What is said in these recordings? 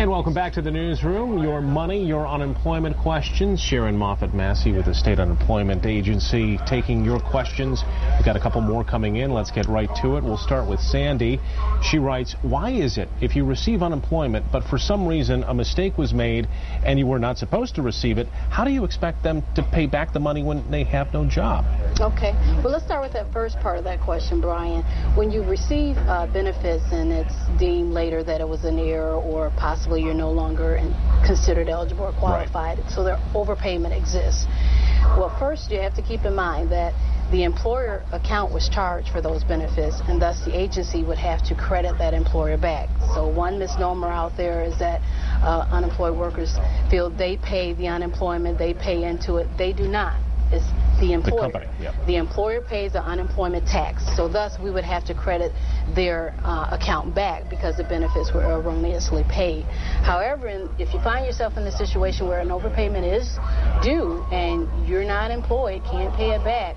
And welcome back to the newsroom. Your money, your unemployment questions. Sharon Moffett-Massey with the State Unemployment Agency taking your questions. We've got a couple more coming in. Let's get right to it. We'll start with Sandy. She writes, why is it if you receive unemployment but for some reason a mistake was made and you were not supposed to receive it, how do you expect them to pay back the money when they have no job? Okay. Well, let's start with that first part of that question, Brian. When you receive benefits and it's deemed later that it was an error or possibly you're no longer considered eligible or qualified, right, so their overpayment exists. Well, first you have to keep in mind that the employer account was charged for those benefits, and thus the agency would have to credit that employer back. So one misnomer out there is that unemployed workers feel they pay the unemployment, they pay into it. They do not. It's the employer. The company, yep. The employer pays the unemployment tax, so thus we would have to credit their account back because the benefits were erroneously paid. However, if you find yourself in a situation where an overpayment is due and you're not employed, can't pay it back,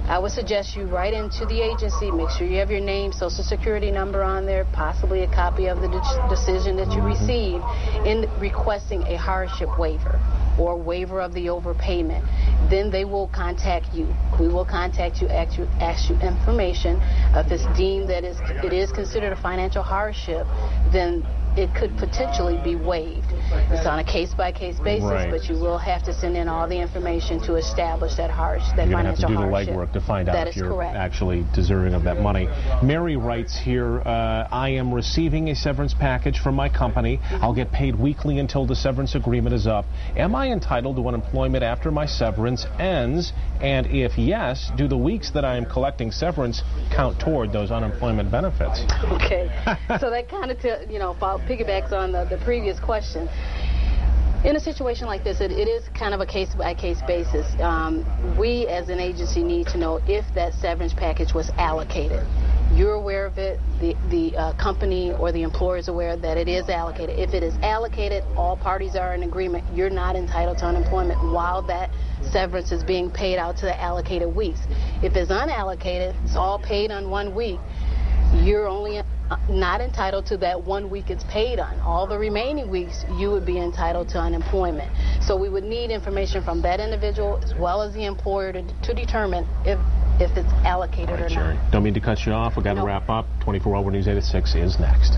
I would suggest you write into the agency, make sure you have your name, social security number on there, possibly a copy of the decision that you received, in requesting a hardship waiver or waiver of the overpayment. Then they will contact you. We will contact you, ask you information. If it's deemed that it is considered a financial hardship, then it could potentially be waived. It's on a case-by-case basis, right, but you will have to send in all the information to establish that financial hardship. You're going to have to do the legwork to find out if you're actually deserving of that money. Mary writes here, I am receiving a severance package from my company. I'll get paid weekly until the severance agreement is up. Am I entitled to unemployment after my severance ends? And if yes, do the weeks that I am collecting severance count toward those unemployment benefits? Okay. So that kind of, piggybacks on the previous question. In a situation like this, it is kind of a case-by-case basis. We, as an agency, need to know if that severance package was allocated. You're aware of it, the company or the employer is aware that it is allocated. If it is allocated, all parties are in agreement. You're not entitled to unemployment while that severance is being paid out to the allocated weeks. If it's unallocated, it's all paid on 1 week, you're only not entitled to that 1 week it's paid on. All the remaining weeks, you would be entitled to unemployment. So we would need information from that individual as well as the employer to determine if it's allocated or not. Don't mean to cut you off. We've got to wrap up. 24 Hour News 8 at 6 is next.